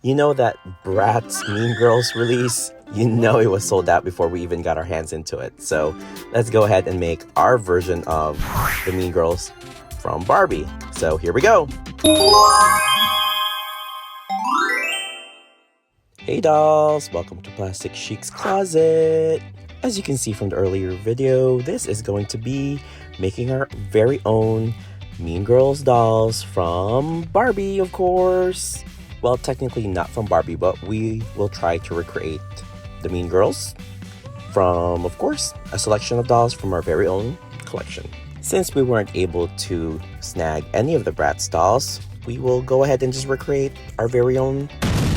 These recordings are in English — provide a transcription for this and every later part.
You know that Bratz Mean Girls release? You know it was sold out before we even got our hands into it. So let's go ahead and make our version of the Mean Girls from Barbie. So here we go. Hey dolls, welcome to Plastic Chic's Closet. As you can see from the earlier video, this is going to be making our very own Mean Girls dolls from Barbie, of course. Well, technically not from Barbie, but we will try to recreate the Mean Girls from, of course, a selection of dolls from our very own collection. Since we weren't able to snag any of the Bratz dolls, we will go ahead and just recreate our very own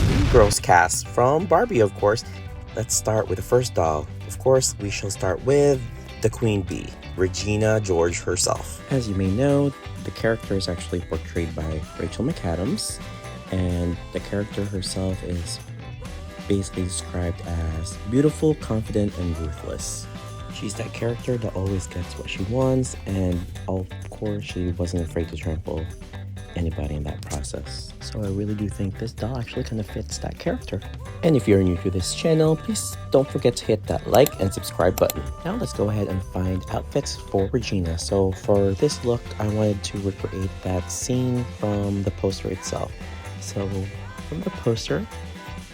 Mean Girls cast from Barbie, of course. Let's start with the first doll. Of course, we shall start with the Queen Bee, Regina George herself. As you may know, the character is actually portrayed by Rachel McAdams, and the character herself is basically described as beautiful, confident, and ruthless. She's that character that always gets what she wants, and of course she wasn't afraid to trample anybody in that process. So I really do think this doll actually kind of fits that character. And if you're new to this channel, please don't forget to hit that like and subscribe button. Now let's go ahead and find outfits for Regina. So for this look, I wanted to recreate that scene from the poster itself. So from the poster,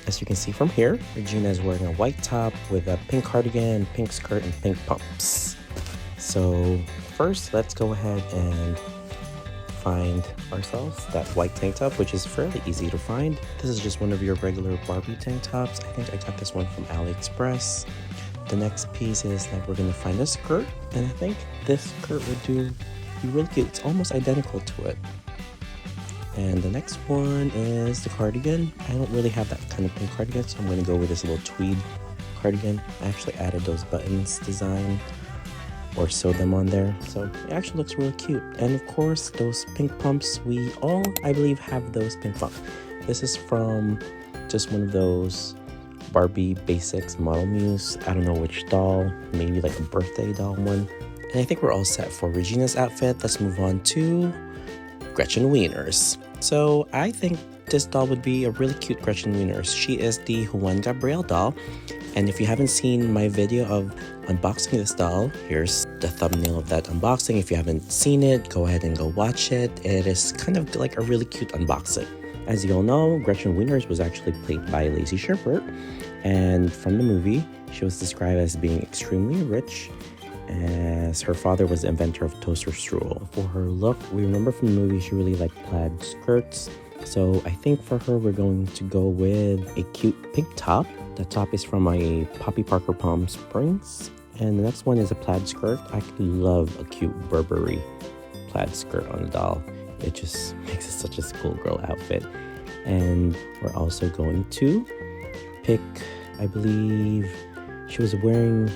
as you can see from here, Regina is wearing a white top with a pink cardigan, pink skirt, and pink pumps. So first, let's go ahead and find ourselves that white tank top, which is fairly easy to find. This is just one of your regular Barbie tank tops. I think I got this one from AliExpress. The next piece is that we're going to find a skirt, and I think this skirt would be really cute. It's almost identical to it. And the next one is the cardigan. I don't really have that kind of pink cardigan, so I'm going to go with this little tweed cardigan. I actually added those buttons design or sewed them on there, so it actually looks really cute. And of course, those pink pumps, we all, I believe, have those pink pumps. This is from just one of those Barbie Basics Model Muse. I don't know which doll, maybe like a birthday doll one. And I think we're all set for Regina's outfit. Let's move on to Gretchen Wieners. So I think this doll would be a really cute Gretchen Wieners. She is the Juan Gabriel doll. And if you haven't seen my video of unboxing this doll, here's the thumbnail of that unboxing. If you haven't seen it, go ahead and go watch it. It is kind of like a really cute unboxing. As you all know, Gretchen Wieners was actually played by Lacey Chabert. And from the movie, she was described as being extremely rich, as her father was the inventor of toaster strudel. For her look, we remember from the movie she really liked plaid skirts. So I think for her, we're going to go with a cute pink top. The top is from a Poppy Parker Palm Springs. And the next one is a plaid skirt. I love a cute Burberry plaid skirt on a doll. It just makes it such a schoolgirl outfit. And we're also going to pick, I believe she was wearing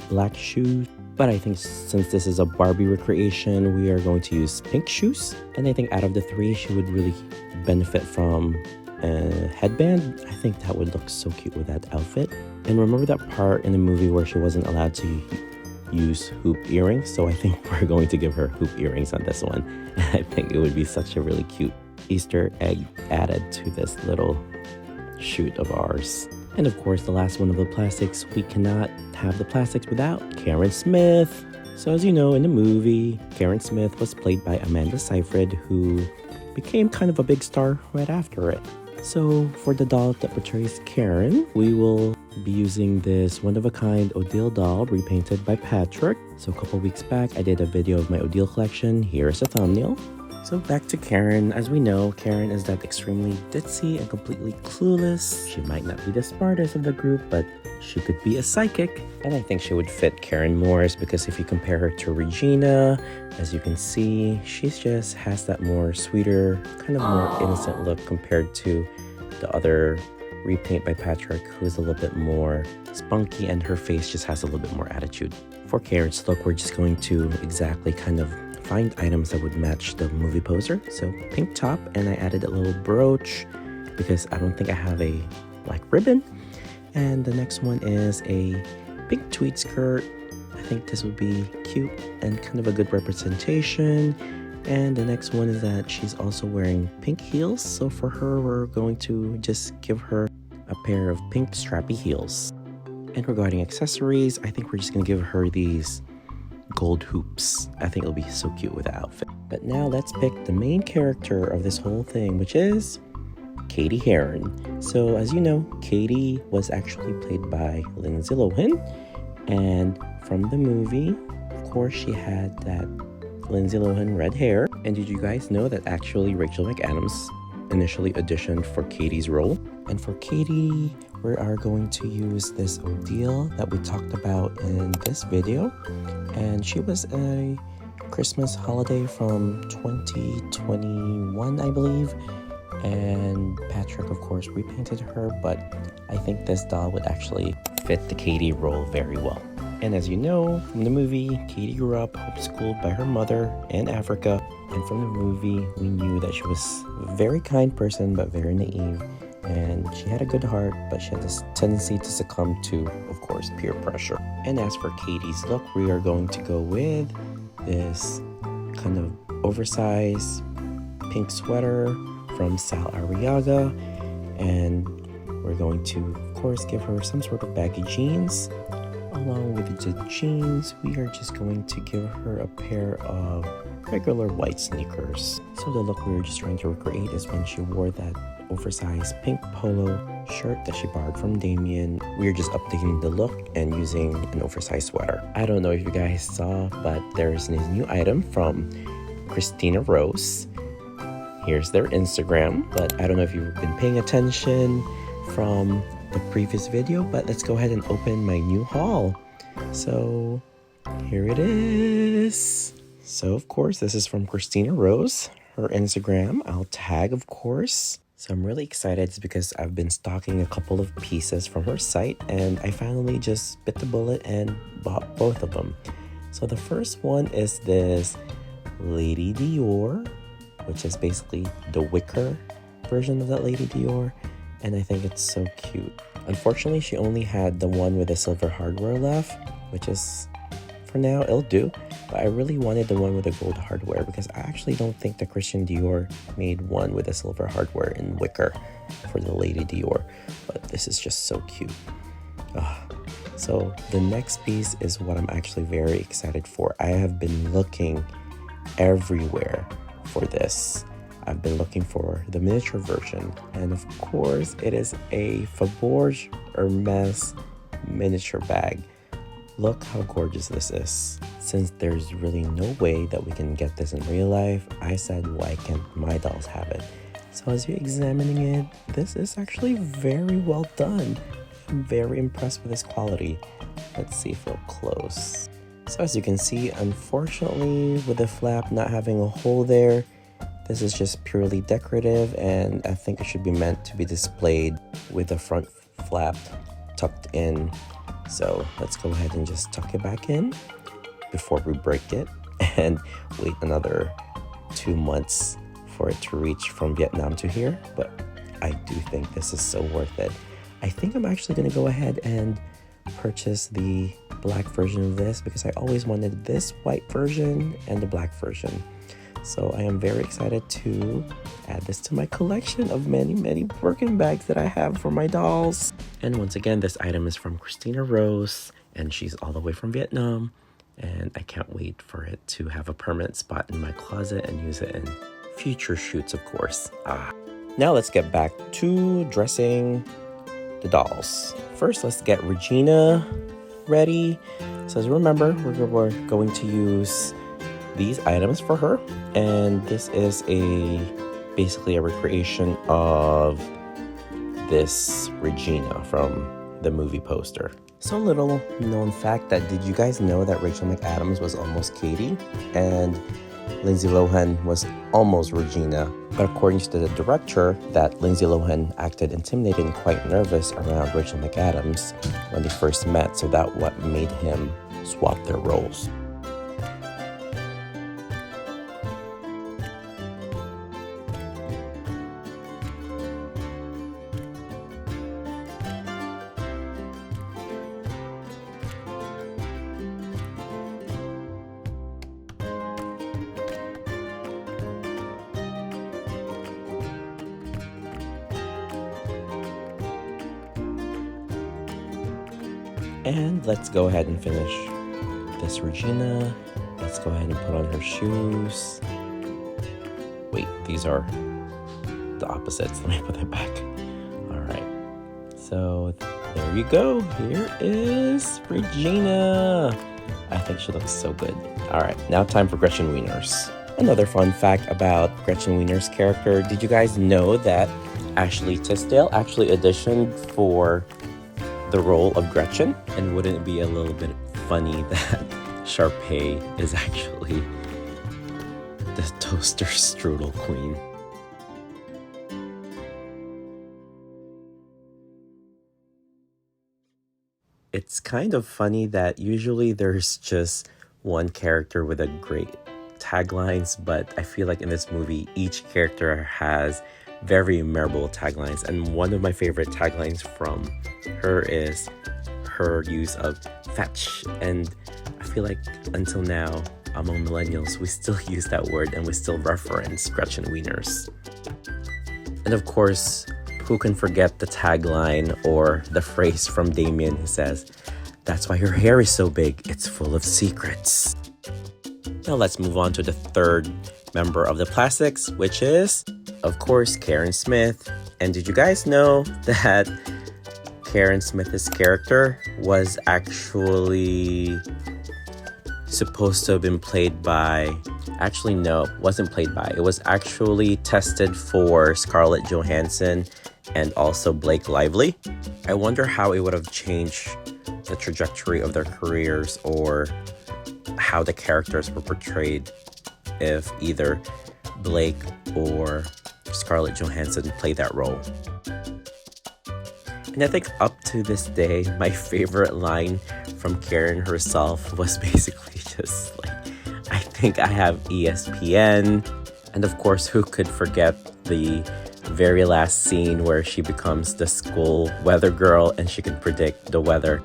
black shoes. But I think since this is a Barbie recreation, we are going to use pink shoes. And I think out of the three, she would really benefit from a headband. I think that would look so cute with that outfit. And remember that part in the movie where she wasn't allowed to use hoop earrings? So I think we're going to give her hoop earrings on this one. I think it would be such a really cute Easter egg added to this little shoot of ours. And of course, the last one of the plastics, we cannot have the plastics without Karen Smith. So as you know, in the movie, Karen Smith was played by Amanda Seyfried, who became kind of a big star right after it. So for the doll that portrays Karen, we will be using this one-of-a-kind Odile doll repainted by Patrick. So a couple weeks back, I did a video of my Odile collection. Here is a thumbnail. So back to Karen. As we know, Karen is that extremely ditzy and completely clueless. She might not be the smartest of the group, but she could be a psychic. And I think she would fit Karen Morris because if you compare her to Regina, as you can see, she just has that more sweeter, kind of more innocent look compared to the other repaint by Patrick, who's a little bit more spunky and her face just has a little bit more attitude. For Karen's look, we're just going to exactly kind of find items that would match the movie poster. So pink top, and I added a little brooch because I don't think I have a black ribbon. And the next one is a pink tweed skirt. I think this would be cute and kind of a good representation. And the next one is that she's also wearing pink heels. So for her, we're going to just give her a pair of pink strappy heels. And regarding accessories, I think we're just gonna give her these gold hoops. I think it'll be so cute with the outfit. But now let's pick the main character of this whole thing, which is Cady Heron. So as you know, Cady was actually played by Lindsay Lohan. And from the movie, of course, she had that Lindsay Lohan red hair. And did you guys know that actually Rachel McAdams initially auditioned for Cady's role? And for Cady, we are going to use this ordeal that we talked about in this video. And she was a Christmas holiday from 2021, I believe. And Patrick, of course, repainted her, but I think this doll would actually fit the Cady role very well. And as you know from the movie, Cady grew up homeschooled by her mother in Africa. And from the movie, we knew that she was a very kind person, but very naive. And she had a good heart, but she had this tendency to succumb to, of course, peer pressure. And as for Cady's look, we are going to go with this kind of oversized pink sweater from Sal Arriaga. And we're going to, of course, give her some sort of baggy jeans. Along with the jeans, we are just going to give her a pair of regular white sneakers. So the look we were just trying to recreate is when she wore that oversized pink polo shirt that she borrowed from Damien. We are just updating the look and using an oversized sweater. I don't know if you guys saw, but there is this new item from Christina Rose. Here's their Instagram, but I don't know if you've been paying attention from the previous video, but let's go ahead and open my new haul. So here it is. So of course, this is from Christina Rose, her Instagram. I'll tag, of course. So I'm really excited because I've been stocking a couple of pieces from her site, and I finally just bit the bullet and bought both of them. So the first one is this Lady Dior, which is basically the wicker version of that Lady Dior, and I think it's so cute. Unfortunately, she only had the one with the silver hardware left, which is, for now, it'll do. But I really wanted the one with the gold hardware because I actually don't think that Christian Dior made one with the silver hardware in wicker for the Lady Dior. But this is just so cute. So the next piece is what I'm actually very excited for. I have been looking everywhere for this. I've been looking for the miniature version, and of course it is a Faubourg Hermes miniature bag. Look how gorgeous this is. Since there's really no way that we can get this in real life, I said, why can't my dolls have it? So as you're examining it, this is actually very well done. I'm very impressed with this quality. Let's see if we're close. So as you can see, unfortunately, with the flap not having a hole there, this is just purely decorative, and I think it should be meant to be displayed with the front flap tucked in. So let's go ahead and just tuck it back in before we break it and wait another 2 months for it to reach from Vietnam to here. But I do think this is so worth it. I think I'm actually going to go ahead and purchase the black version of this because I always wanted this white version and the black version. So I am very excited to add this to my collection of many Birkin bags that I have for my dolls. And once again, this item is from Christina Rose, and she's all the way from Vietnam. And I can't wait for it to have a permanent spot in my closet and use it in future shoots, of course. Now let's get back to dressing the dolls. First, let's get Regina ready. So as you remember, we're going to use these items for her, and this is basically a recreation of this Regina from the movie poster. So little known fact that did you guys know that Rachel McAdams was almost Cady and Lindsay Lohan was almost Regina? But according to the director, that Lindsay Lohan acted intimidated and quite nervous around Rachel McAdams when they first met, so that what made him swap their roles. And let's go ahead and finish this Regina. Let's go ahead and put on her shoes. Wait, these are the opposites. Let me put that back. All right. So there you go. Here is Regina. I think she looks so good. All right, now time for Gretchen Wieners. Another fun fact about Gretchen Wieners' character. Did you guys know that Ashley Tisdale actually auditioned for the role of Gretchen? And wouldn't it be a little bit funny that Sharpay is actually the toaster strudel queen? It's kind of funny that usually there's just one character with a great taglines, but I feel like in this movie, each character has very memorable taglines. And one of my favorite taglines from her is her use of fetch. And I feel like until now, among millennials, we still use that word and we still reference Gretchen Wieners. And of course, who can forget the tagline or the phrase from Damien who says, "That's why your hair is so big, it's full of secrets." Now let's move on to the third member of the Plastics, which is, of course, Karen Smith. And did you guys know that Karen Smith's character was actually supposed to have been played by, actually no, it wasn't played by, it was actually tested for Scarlett Johansson and also Blake Lively. I wonder how it would have changed the trajectory of their careers or how the characters were portrayed if either Blake or Scarlett Johansson played that role. And I think up to this day, my favorite line from Karen herself was basically just like, "I think I have ESPN." And of course, who could forget the very last scene where she becomes the school weather girl and she could predict the weather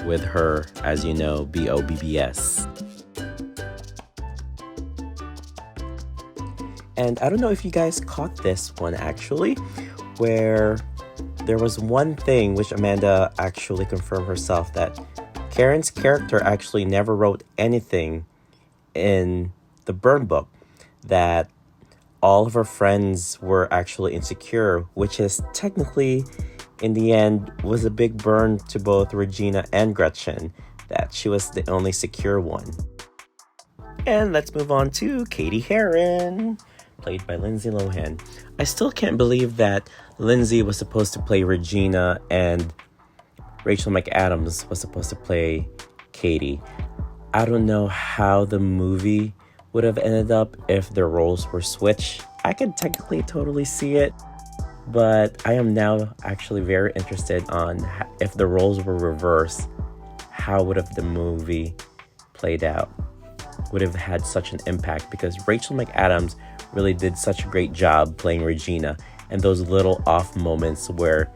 with her, as you know, BOBBS. And I don't know if you guys caught this one actually, where there was one thing which Amanda actually confirmed herself, that Karen's character actually never wrote anything in the burn book, that all of her friends were actually insecure, which is technically, in the end, was a big burn to both Regina and Gretchen, that she was the only secure one. And let's move on to Cady Heron, played by Lindsay Lohan. I still can't believe that Lindsay was supposed to play Regina and Rachel McAdams was supposed to play Cady. I don't know how the movie would have ended up if their roles were switched. I could technically totally see it, but I am now actually very interested on if the roles were reversed, how would have the movie played out? Would have had such an impact, because Rachel McAdams really did such a great job playing Regina, and those little off moments where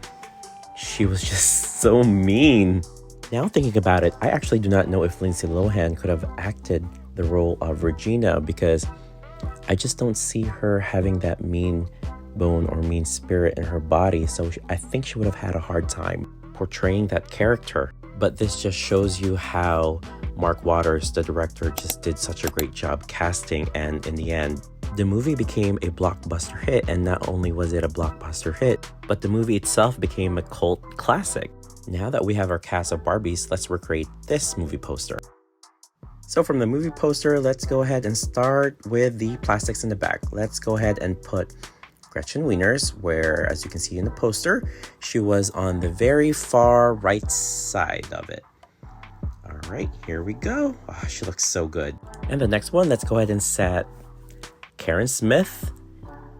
she was just so mean. Now thinking about it, I actually do not know if Lindsay Lohan could have acted the role of Regina, because I just don't see her having that mean bone or mean spirit in her body. So I think she would have had a hard time portraying that character. But this just shows you how Mark Waters, the director, just did such a great job casting. And in the end, the movie became a blockbuster hit. And not only was it a blockbuster hit, but the movie itself became a cult classic. Now that we have our cast of Barbies, let's recreate this movie poster. So from the movie poster, let's go ahead and start with the plastics in the back. Let's go ahead and put Gretchen Wieners, where, as you can see in the poster, she was on the very far right side of it. All right, here we go. Oh, she looks so good. And the next one, let's go ahead and set Karen Smith.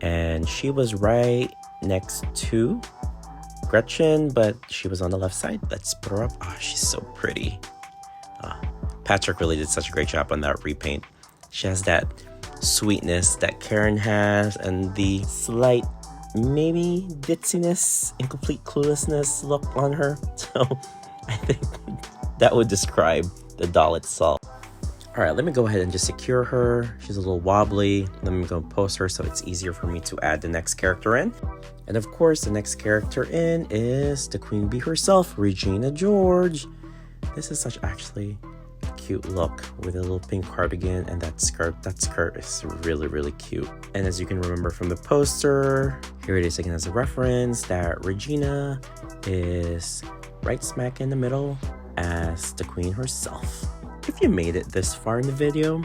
And she was right next to Gretchen, but she was on the left side. Let's put her up. Oh, she's so pretty. Patrick really did such a great job on that repaint. She has that sweetness that Karen has, and the slight, maybe ditziness, incomplete cluelessness look on her. So I think that would describe the doll itself. All right, let me go ahead and just secure her. She's a little wobbly. Let me go post her so it's easier for me to add the next character in. And of course, the next character in is the queen bee herself, Regina George. This is such actually a cute look with a little pink cardigan and that skirt. That skirt is really, really cute. And as you can remember from the poster, here it is again as a reference that Regina is right smack in the middle as the queen herself. If you made it this far in the video,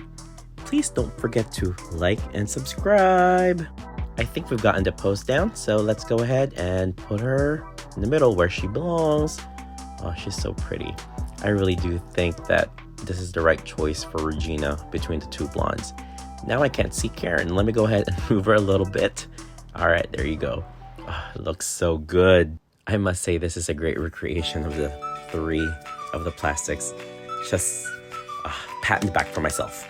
please don't forget to like and subscribe. I think we've gotten the pose down, so let's go ahead and put her in the middle where she belongs. Oh, she's so pretty. I really do think that this is the right choice for Regina between the two blondes. Now I can't see Karen. Let me go ahead and move her a little bit. All right, there you go. Oh, it looks so good. I must say this is a great recreation of the three of the plastics. Just pat in the back for myself.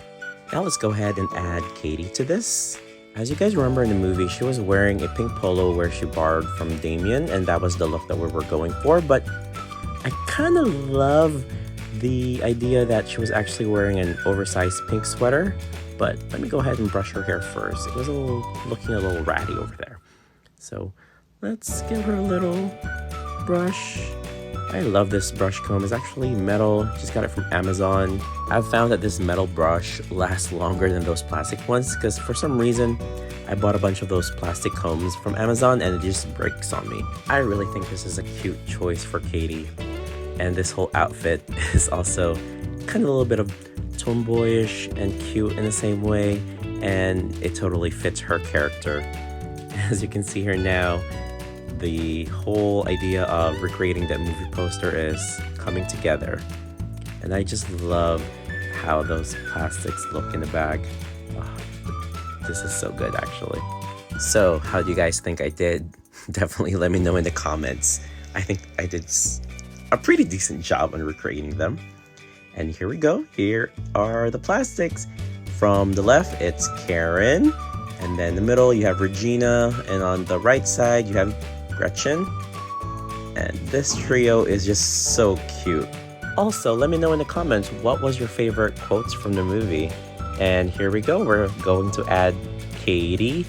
Now let's go ahead and add Cady to this. As you guys remember in the movie, she was wearing a pink polo where she borrowed from Damien, and that was the look that we were going for. But I kind of love the idea that she was actually wearing an oversized pink sweater. But let me go ahead and brush her hair first. It was looking a little ratty over there. So let's give her a little brush. I love this brush comb. It's actually metal. Just got it from Amazon. I've found that this metal brush lasts longer than those plastic ones because for some reason I bought a bunch of those plastic combs from Amazon and it just breaks on me. I really think this is a cute choice for Cady. And this whole outfit is also kind of a little bit of tomboyish and cute in the same way, and it totally fits her character. As you can see here now, the whole idea of recreating that movie poster is coming together. And I just love how those plastics look in the bag. Oh, this is so good actually. So how do you guys think I did? Definitely let me know in the comments. I think I did a pretty decent job on recreating them. And here we go. Here are the plastics. From the left, it's Karen. And then in the middle, you have Regina. And on the right side, you have Gretchen. And this trio is just so cute. Also, let me know in the comments, what was your favorite quotes from the movie? And here we go. We're going to add Cady.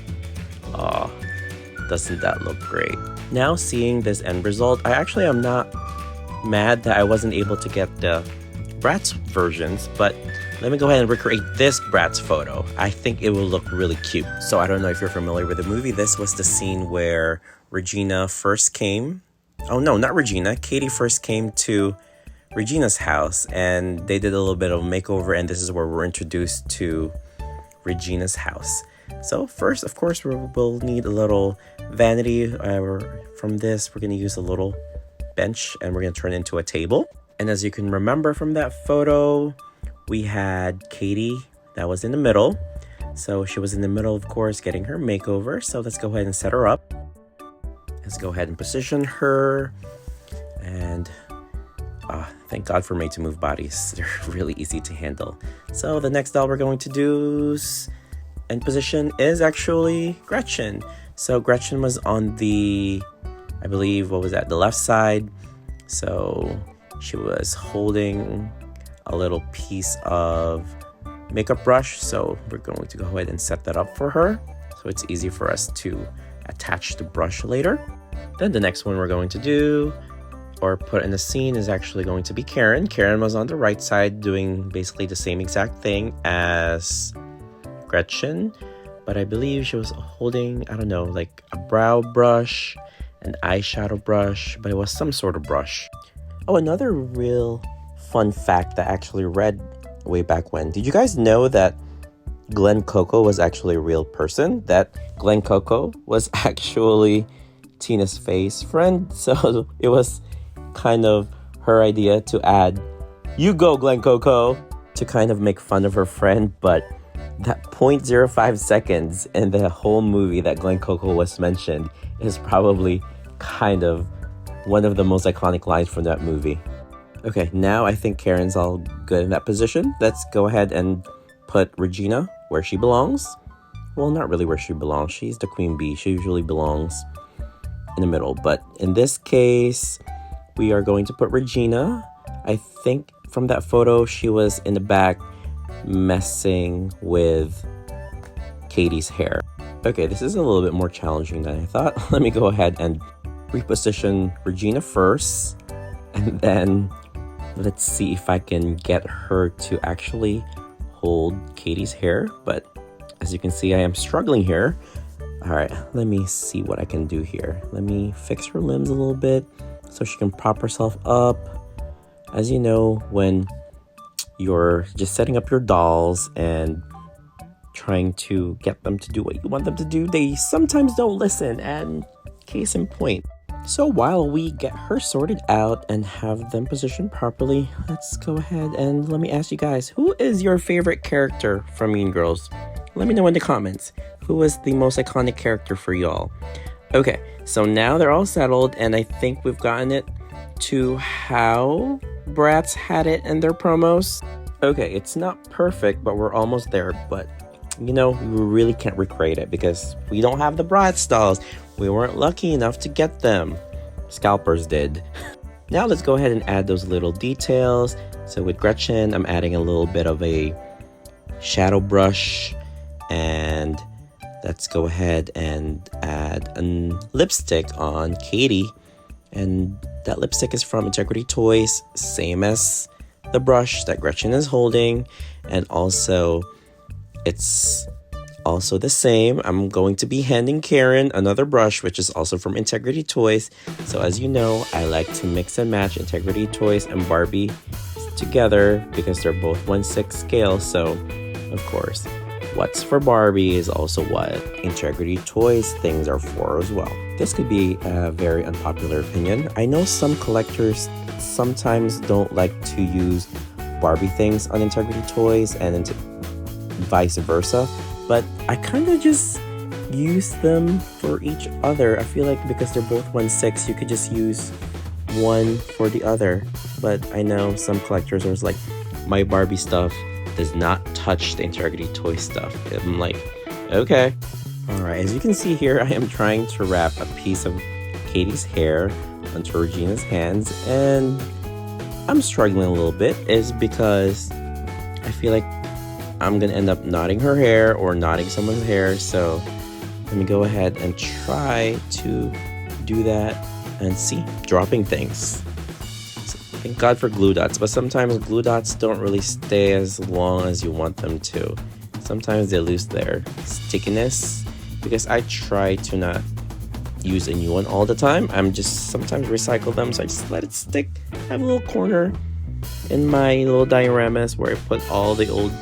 Oh, doesn't that look great? Now seeing this end result, I actually am not mad that I wasn't able to get the Bratz versions, but let me go ahead and recreate this Bratz photo. I think it will look really cute. So I don't know if you're familiar with the movie. This was the scene where Regina first came. Oh no, not Regina. Cady first came to Regina's house and they did a little bit of a makeover, and this is where we're introduced to Regina's house. So first, of course, we'll need a little vanity. From this, we're going to use a little bench and we're going to turn it into a table. And as you can remember from that photo, we had Cady that was in the middle. So she was in the middle, of course, getting her makeover. So let's go ahead and set her up. Let's go ahead and position her. And thank God for made to move bodies. They're really easy to handle. So the next doll we're going to do and position is actually Gretchen. So Gretchen was on the, I believe, what was that? The left side. So she was holding a little piece of makeup brush. So we're going to go ahead and set that up for her, so it's easy for us to attach the brush later. Then the next one we're going to do or put in the scene is actually going to be Karen. Karen was on the right side doing basically the same exact thing as Gretchen, but I believe she was holding, I don't know, like a brow brush, an eyeshadow brush, but it was some sort of brush. Oh, another real fun fact that I actually read way back when. Did you guys know that Glen Coco was actually a real person? That Glen Coco was actually Tina's Faye's friend. So it was kind of her idea to add, "You go, Glen Coco," to kind of make fun of her friend. But that 0.05 seconds in the whole movie that Glen Coco was mentioned is probably kind of one of the most iconic lines from that movie. Okay, now I think Karen's all good in that position. Let's go ahead and put Regina where she belongs. Well, not really where she belongs. She's the queen bee. She usually belongs in the middle. But in this case, we are going to put Regina. I think from that photo, she was in the back messing with Cady's hair. Okay, this is a little bit more challenging than I thought. Let me go ahead and reposition Regina first, and then Let's see if I can get her to actually hold Cady's hair, but as you can see, I am struggling here. All right, let me see what I can do here. Let me fix her limbs a little bit so she can prop herself up. As you know, when you're just setting up your dolls and trying to get them to do what you want them to do, they sometimes don't listen, and case in point. So while we get her sorted out and have them positioned properly, let's go ahead and let me ask you guys, who is your favorite character from Mean Girls? Let me know in the comments. Who was the most iconic character for y'all? Okay, so now they're all settled, and I think we've gotten it to how Bratz had it in their promos. Okay, it's not perfect, but we're almost there. But you know, we really can't recreate it because we don't have the Bratz dolls. We weren't lucky enough to get them. Scalpers did. Now let's go ahead and add those little details. So with Gretchen, I'm adding a little bit of a shadow brush, and let's go ahead and add a lipstick on Cady. And that lipstick is from Integrity Toys, same as the brush that Gretchen is holding. And also, it's also the same. I'm going to be handing Karen another brush, which is also from Integrity Toys. So as you know, I like to mix and match Integrity Toys and Barbie together because they're both 1/6 scale. So, of course, what's for Barbie is also what Integrity Toys things are for as well. This could be a very unpopular opinion. I know some collectors sometimes don't like to use Barbie things on Integrity Toys and vice versa, but I kind of just use them for each other. I feel like because they're both 1/6, you could just use one for the other. But I know some collectors are like, my Barbie stuff does not touch the Integrity Toy stuff. I'm like, okay. Alright, as you can see here, I am trying to wrap a piece of Cady's hair onto Regina's hands, and I'm struggling a little bit. Is because I feel like I'm gonna end up knotting her hair or knotting someone's hair. So let me go ahead and try to do that and see, dropping things. Thank God for glue dots, but sometimes glue dots don't really stay as long as you want them to. Sometimes they lose their stickiness because I try to not use a new one all the time. I'm just sometimes recycle them, so I just let it stick. I have a little corner in my little dioramas where I put all the old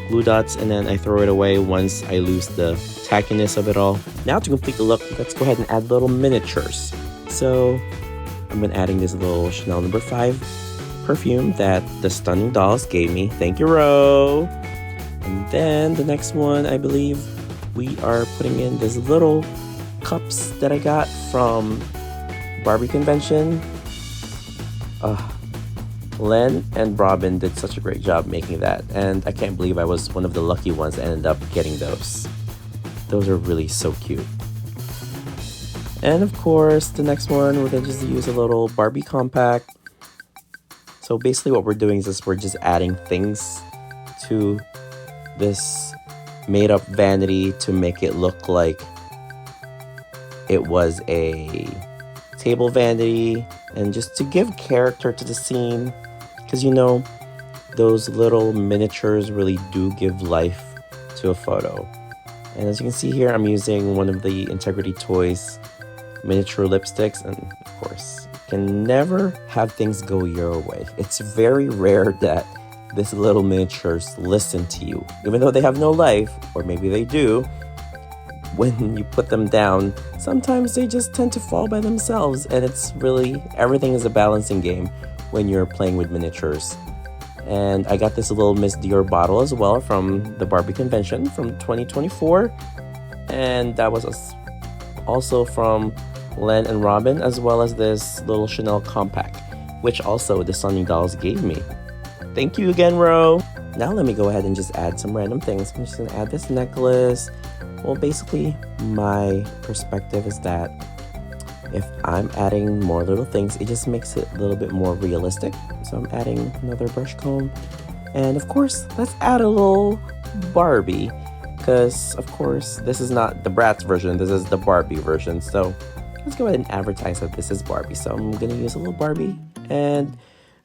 glue dots, and then I throw it away once I lose the tackiness of it all. Now to complete the look, let's go ahead and add little miniatures. So I've been adding this little Chanel No. 5 perfume that the Stunning Dolls gave me. Thank you, Ro. And then the next one, I believe we are putting in these little cups that I got from Barbie convention. Len and Robin did such a great job making that, and I can't believe I was one of the lucky ones that ended up getting those. Those are really so cute. And of course, the next one, we're gonna just use a little Barbie compact. So basically what we're doing is we're just adding things to this made up vanity to make it look like it was a table vanity, and just to give character to the scene, because you know, those little miniatures really do give life to a photo. And as you can see here, I'm using one of the Integrity Toys miniature lipsticks, and of course, you can never have things go your way. It's very rare that these little miniatures listen to you, even though they have no life, or maybe they do. When you put them down, sometimes they just tend to fall by themselves, and it's really, everything is a balancing game when you're playing with miniatures. And I got this little Miss Dior bottle as well from the Barbie convention from 2024, and that was also from Len and Robin, as well as this little Chanel compact, which also the Stunning Dolls gave me. Thank you again, Ro. Now let me go ahead and just add some random things. I'm just gonna add this necklace. Well, basically, my perspective is that if I'm adding more little things, it just makes it a little bit more realistic. So I'm adding another brush comb. And of course, let's add a little Barbie, because of course, this is not the Bratz version, this is the Barbie version. So let's go ahead and advertise that this is Barbie. So I'm gonna use a little Barbie, and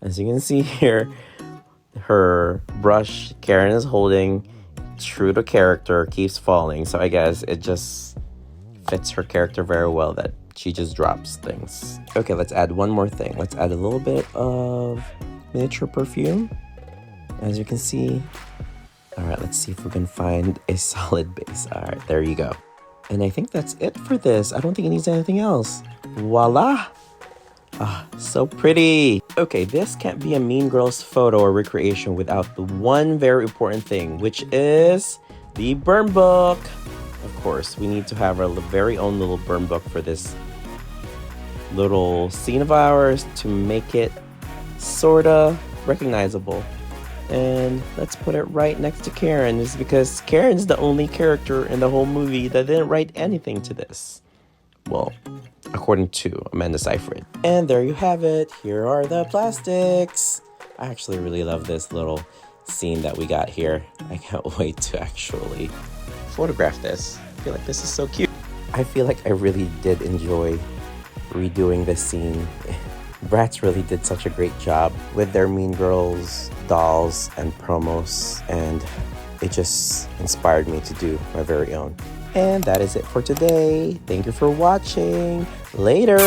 As you can see here, her brush Karen is holding, true to character, keeps falling. So I guess it just fits her character very well that she just drops things. Okay, let's add one more thing. Let's add a little bit of miniature perfume. As you can see. All right, let's see if we can find a solid base. All right, there you go. And I think that's it for this. I don't think it needs anything else. Voila! Ah, so pretty. Okay, this can't be a Mean Girls photo or recreation without the one very important thing, which is the burn book. Of course, we need to have our very own little burn book for this little scene of ours to make it sorta recognizable. And let's put it right next to Karen, is because Karen's the only character in the whole movie that didn't write anything to this. Well, according to Amanda Seyfried. And there you have it. Here are the plastics. I actually really love this little scene that we got here. I can't wait to actually photograph this. I feel like this is so cute. I feel like I really did enjoy redoing this scene. Bratz really did such a great job with their Mean Girls dolls and promos, and it just inspired me to do my very own. And that is it for today. Thank you for watching. Later!